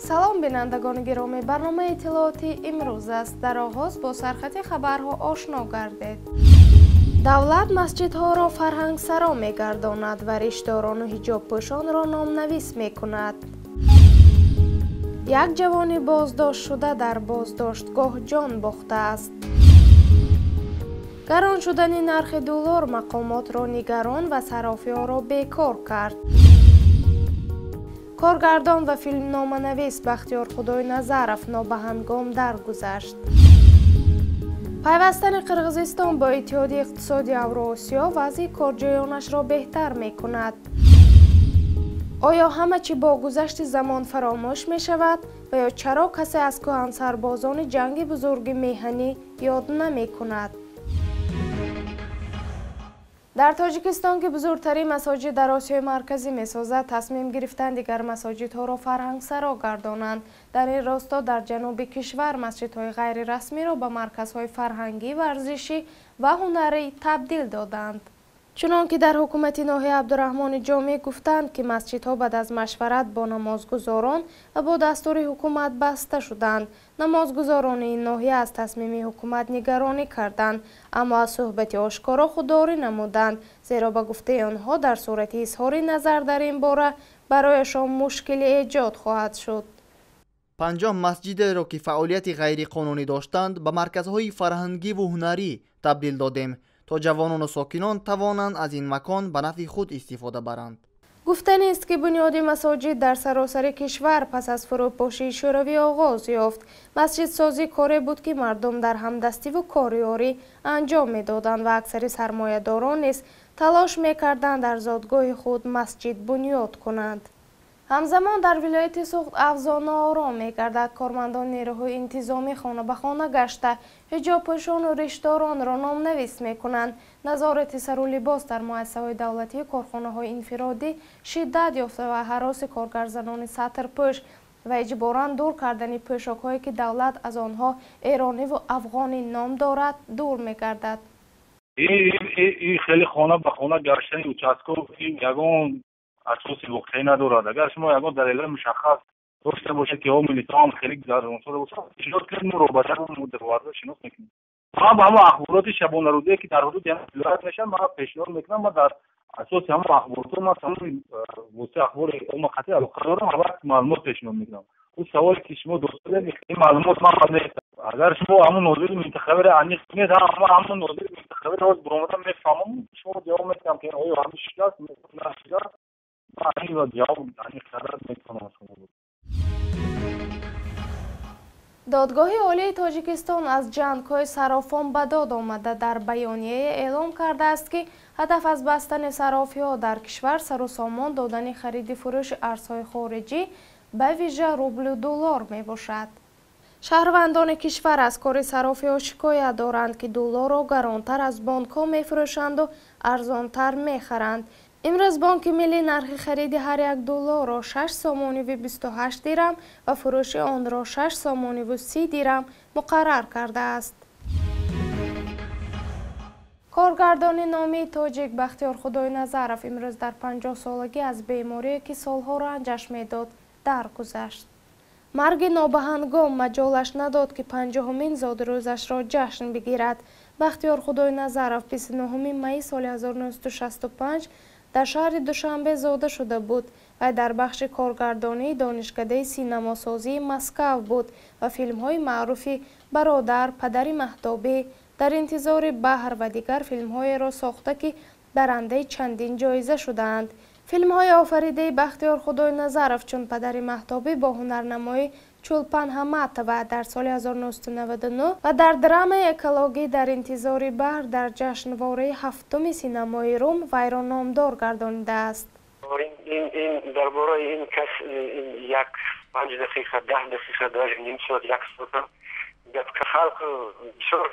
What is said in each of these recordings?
салом бинандагони гиромӣ, барномаи иттилооти имрӯз аст. Дар оғоз бо сархати хабарҳо ошно гардед. давлат масҷидҳоро фарҳангсаро мегардонад ва риштдорону ҳиҷобпӯшонро номнавис мекунад. як ҷавони боздоштшуда дар боздоштгоҳ ҷон бохтааст. гарон шудани нархи доллар мақомотро нигарон ва сарофиҳоро бекор кард. коргардон ва филмноманавис Бахтиёр Худойназаров нобаҳангом даргузашт. пайвастани Қирғизистон бо Иттиҳодии иқтисодии Авроосиё вазъи корҷоёнашро беҳтар мекунад. оё ҳама чӣ бо гузашти замон фаромӯш мешавад ва ё чаро касе аз кӯҳансарбозони ҷанги бузурги меҳанӣ ёд намекунад? дар Тоҷикистон ки бузургтарин масоҷид дар Осиёи марказӣ месозад, тасмим гирифтанд дигар масоҷидҳоро фарҳангсаро гардонанд. дар ин росто дар ҷануби кишвар масҷидҳои ғайрирасмиро ба марказҳои фарҳангӣ, варзишӣ ва ҳунарӣ табдил доданд. чунон ки дар ҳукумати ноҳияи Абдураҳмони Ҷомӣ гуфтанд, ки масҷидҳо баъд аз машварат бо намозгузорон ва бо дастури ҳукумат баста шуданд. намозгузорони ин ноҳия аз тасмими ҳукумат нигаронӣ карданд, аммо аз суҳбати ошкоро худдорӣ намуданд, зеро ба гуфтаи онҳо дар сурати изҳори назар дар ин бора барояшон мушкилӣ эҷод хоҳад шуд. 50 масҷидеро ки фаъолияти ғайриқонунӣ доштанд ба марказҳои фарҳангиву ҳунарӣ табдил додем, то ҷавонону сокинон тавонанд аз ин макон ба нафъи худ истифода баранд. гуфтанист, ки бунёди масоҷид дар саросари кишвар пас аз фурӯпошии шӯравӣ оғоз ёфт. масҷидсозӣ коре буд, ки мардум дар ҳамдастиву кориёрӣ анҷом медоданд ва аксари сармоядорон низ талош мекарданд дар зодгоҳи худ масҷид бунёд кунанд. ҳамзамон дар вилояти Суғд авзо ноором мегардад. кормандони нерӯҳои интизомӣ хона ба хона гашта ҳиҷобпӯшону риштдоронро номнавис мекунанд. назорати сару либос дар муассисаҳои давлатии корхонаҳои инфиродӣ шиддат ёфта ва ҳароси коргарзанони сатрпӯш ва иҷборан дур кардани пӯшокҳое ки давлат аз онҳо эрониву афғонӣ ном дорад дур мегардад. ин хеле хона ба хона гаштани участков ягон اساسی واقعی ندارد. اگر شما یگان دلیل مشخص داشته باشید که عامل تام خیلی در اونجا باشه، پیشنهاد کنید رو به در اون دروازه شناخت میکنید. ما با همه اخبارات شبانه روزی که در حدود ولایت میشن ما پیشنهاد میکنم ما در اساس همه اخبارات ما تمام واسه اخبار اون قطعی علاقه دارم البته معلومات پیشنهاد میکنم. اون سوالی که شما دوست دارید این معلومات ما نیست. اگر شما همون ناظر منتخب را انیق کنید همون ناظر منتخب را برآمده میفهمم شما جواب میدم که آیا همین شکست نه додгоҳи олии Тоҷикистон аз ҷангҳои сарофон ба дод омада дар баёнияе эълон кардааст, ки ҳадаф аз бастани сарофиҳо дар кишвар сару сомон додани хариди фурӯши арзҳои хориҷӣ ба вижа рублю доллар мебошад. шаҳрвандони кишвар аз кори сарофиҳо шикоят доранд, ки долларро гаронтар аз бонкҳо мефурӯшанду арзонтар мехаранд. имрӯз бонки миллӣ нархи хариди ҳар як долларро 6 сомониву 28 дирам ва фурӯши онро 6 сомониву 30 дирам муқаррар кардааст. коргардони номии тоҷик Бахтиёр Худойназаров имрӯз дар 50 солагӣ аз беморие ки солҳо ранҷаш медод даргузашт. марги нобаҳангом маҷолаш надод, ки 50-умин зодирӯзашро ҷашн бигирад. Бахтиёр Худойназаров 29 майи соли 1965 дар шаҳри Душанбе зода шуда буд. вай дар бахши коргардонии донишкадаи синамосозии Москав буд ва филмҳои маъруфи Бародар, Падари маҳтобӣ, Дар интизори баҳр ва дигар филмҳоеро сохта, ки барандаи чандин ҷоиза шудаанд. филмҳои офаридаи Бахтиёр Худойназаров чун Падари маҳтобӣ бо ҳунарнамои Чулпан Ҳаматова дар соли 1999 ва дар драмаи экологӣ Дар интизори баҳр дар ҷашнвораи 7-уми синамои Рум вайро номдор гардонидааст. این درباره این کس یک 5 دقیقه 10 دقیقه даже نیم ساعت یک ساعت گپ که خلق بسیار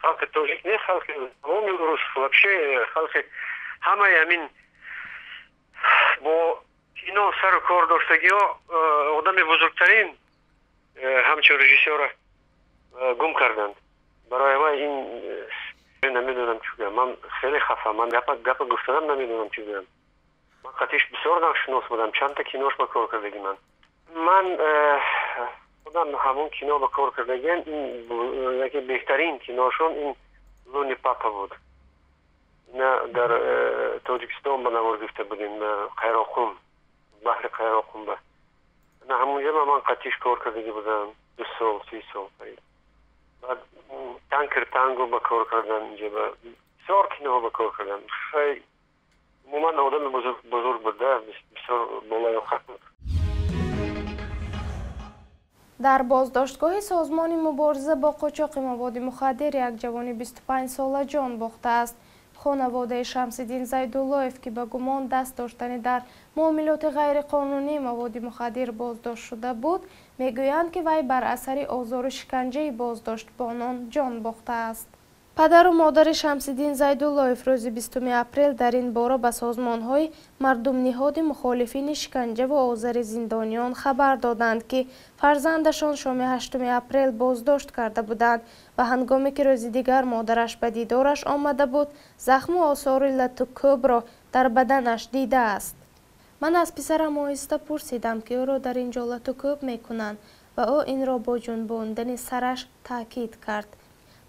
خلق توجیک نه خلق عمومی روس вообще خلق همه همین با اینا سر و کار داشتگی ها آدم بزرگترین همچون رژیسور گم کردند. برای ما این نمیدونم چی بگم. من خیلی خفه من گپ گفتنم نمیدونم چی بگم. من قطعش بسیار ناشناس بودم. چند تا کینوش با کار کردگی من خودم همون کینا با کار کردگن این یکی بهترین کیناشون این لون پاپا بود. نه در تاجیکستان بنوار گفته بودیم قیراقوم بحر قیراقوم به نه همونجا من قطیش کار کردگی بودم 2 سال 3 سال بعد تانکر تانگو با کار کردن اینجا بسیار کینا با کار کردن خیلی مومن آدم بزرگ بوده بسیار بالای خط بود. در بازداشتگاه سازمان مبارزه با قاچاق مواد مخدر یک جوان 25 ساله جان باخته است. خانواده شمس‌الدین زیدالله‌اف که به گمان دست داشتن در معاملات غیرقانونی مواد مخدر بازداشت شده بود میگویند که وی بر اثر آزار و شکنجه بازداشتبانان جان باخته است. پدر و مادر شمس‌الدین زیدالله‌اف روز 20 اپریل در این باره به سازمان‌های مردم نهاد مخالفین شکنجه و آزار زندانیان خبر دادند که فرزندشان شام 8 اپریل بازداشت کرده بودند و هنگامی که روز دیگر مادرش به دیدارش آمده بود زخم و آثار لطوکوب را در بدنش دیده است. من از پسرم آهسته پرسیدم که او را در اینجا لطوکوب میکنند و او این را با جنباندن سرش تاکید کرد.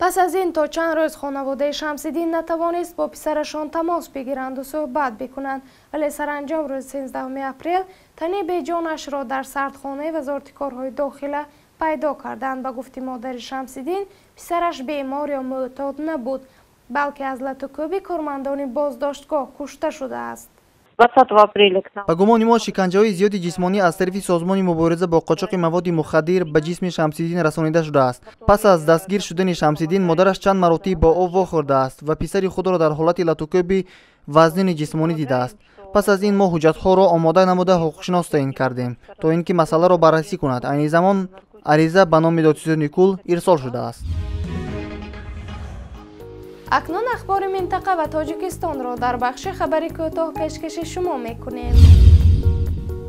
پس از این تا چند روز خانواده شمس‌الدین نتوانست با پسرشان تماس بگیرند و صحبت بکنند، ولی سرانجام روز 13 اپریل تنی بیجانش را در سردخانه وزارت کارهای داخله پیدا کردند. به گفته مادر شمس‌الدین پسرش بیمار یا معتاد نبود بلکه از لطوکوب کارمندان بازداشتگاه کشته شده است. با گمان ما شکنجه‌های زیادی جسمانی از طرف سازمان مبارزه با قاچاق مواد مخدر به جسم شمس‌الدین رسانیده شده است. پس از دستگیر شدن شمس‌الدین مادرش چند مراتب با او واخورده است و پسر خود را در حالت لطوکوب وزن جسمانی دیده است. پس از این ما حجت‌ها را آماده نموده حقوقشناس تعیین کردیم تا اینکه مسئله را بررسی کند. این زمان عریضه به نام دادستان نیکول ارسال شده است. اکنون اخبار منطقه و تاجیکستان را در بخش خبری کوتاه پیشکش شما میکنیم.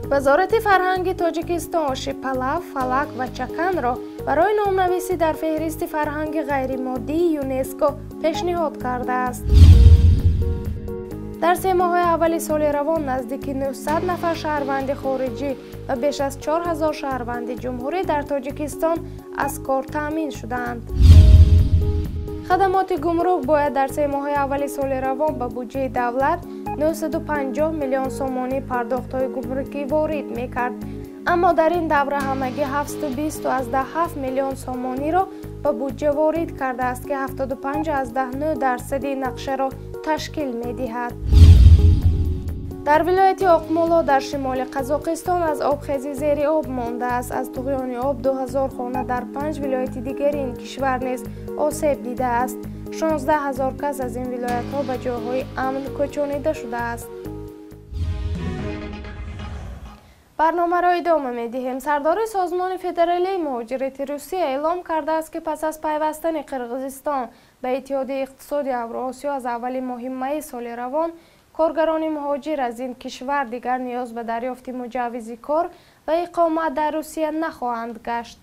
وزارت فرهنگ تاجیکستان شپلاف، فلک و چکن را برای نامنویسی در فهرست فرهنگ غیر مادی یونسکو پیشنهاد کرده است. در 3 ماه اول سال روان نزدیک 900 نفر شهروند خارجی و بیش از 4000 شهروند جمهوری در تاجیکستان از کار تامین شدند. خدمات گمرک باید در 3 ماه اول سال روان به بودجه دولت 950 میلیون سومانی پرداخت‌های گمرکی وارد می‌کرد، اما در این دوره همگی 720 میلیون سومانی را به بودجه وارد کرده است که 75.9% نقشه را تشکیل می‌دهد. در ولایت آقمولا در شمال قزاقستان از آبخیزی زیر آب مانده است. از طغیان آب 2000 خانه در 5 ولایت دیگر این کشور نیز آسیب دیده است. 16000 کس از این ولایت ها به جاهای امن کوچانیده شده است. برنامه را ادامه می‌دهیم. سردار سازمان فدرالی مهاجرت روسیه اعلام کرده است که پس از پیوستن قرقیزستان به اتحادیه اقتصادی اوراسیا از اول ماه می سال روان کارگران مهاجر از این کشور دیگر نیاز به دریافت مجوز کار و اقامت در روسیه نخواهند گشت.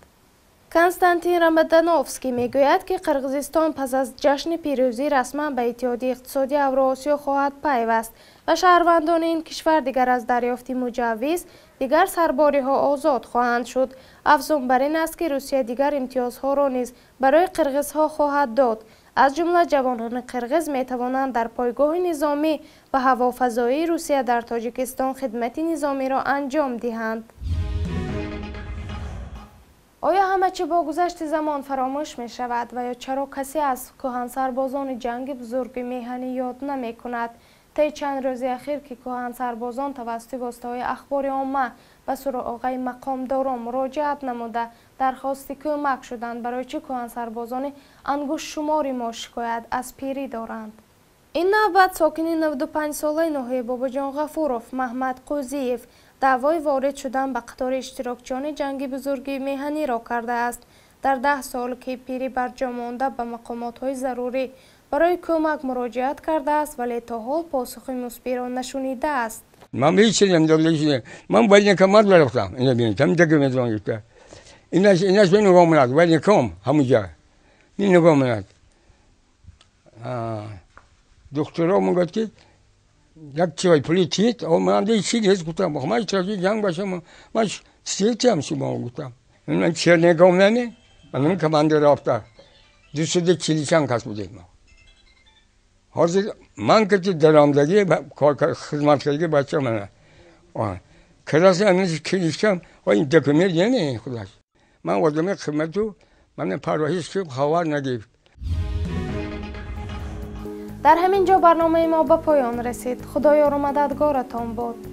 کنستانتین رامادانوفسکی میگوید که قرقیزستان پس از جشن پیروزی رسما به اتحادیه اقتصادی اوراسیا خواهد پیوست و شهروندان این کشور دیگر از دریافت مجوز دیگر سرباری ها آزاد خواهند شد. افزون بر این است که روسیه دیگر امتیازها را نیز برای قرقیزها خواهد داد. از جمله جوانان قرقیز می توانند در پایگاه نظامی و هوافضایی روسیه در تاجیکستان خدمت نظامی را انجام دهند. آیا همه چی با گذشت زمان فراموش می شود و یا چرا کسی از کهن سربازان جنگ بزرگ میهنی یاد نمی کند؟ طی چند روز اخیر که کهن سربازان توسط واسطه‌های اخبار عامه به سراغ آقای مقامداران مراجعت نموده درخواست کمک شدند، برای چه کهن سربازان انگشت شماری ما شکایت از پیری دارند. این نوبت ساکن 95 ساله ناحیه باباجان غفوروف محمد قوزیف دعوای وارد شدن به قطار اشتراکچیان جنگ بزرگ میهنی را کرده است. در 10 سال که پیری بر جا مانده به مقامات‌های ضروری برای کمک مراجعت کرده است ولی تا حال پاسخ مثبت را نشنیده است. من هیچ چیزی نمی‌دونم. من باید کمر برفتم. اینا ببینید هم دیگه می‌دونم که ایناش به نگاه میاد ولی کم همونجا این نگاه میاد. دکترها میگفت که یک چیزی پلیتیت او من دیگه چیزی هست گفتم من چرا جنگ باشم من چیزی هم شما گفتم من چرنگام نمی من کمانده رفته 240 کس بودیم ما حاضر من که درآمدگی کار خدمت کردی بچه منه کلاس امروز کلیشم و این دکمه یعنی خداش من آدم خدمتو من پرواهیش که خبر نگرفت. در همین جا برنامه ما به پایان رسید. خدایا رو مددگارتان بود.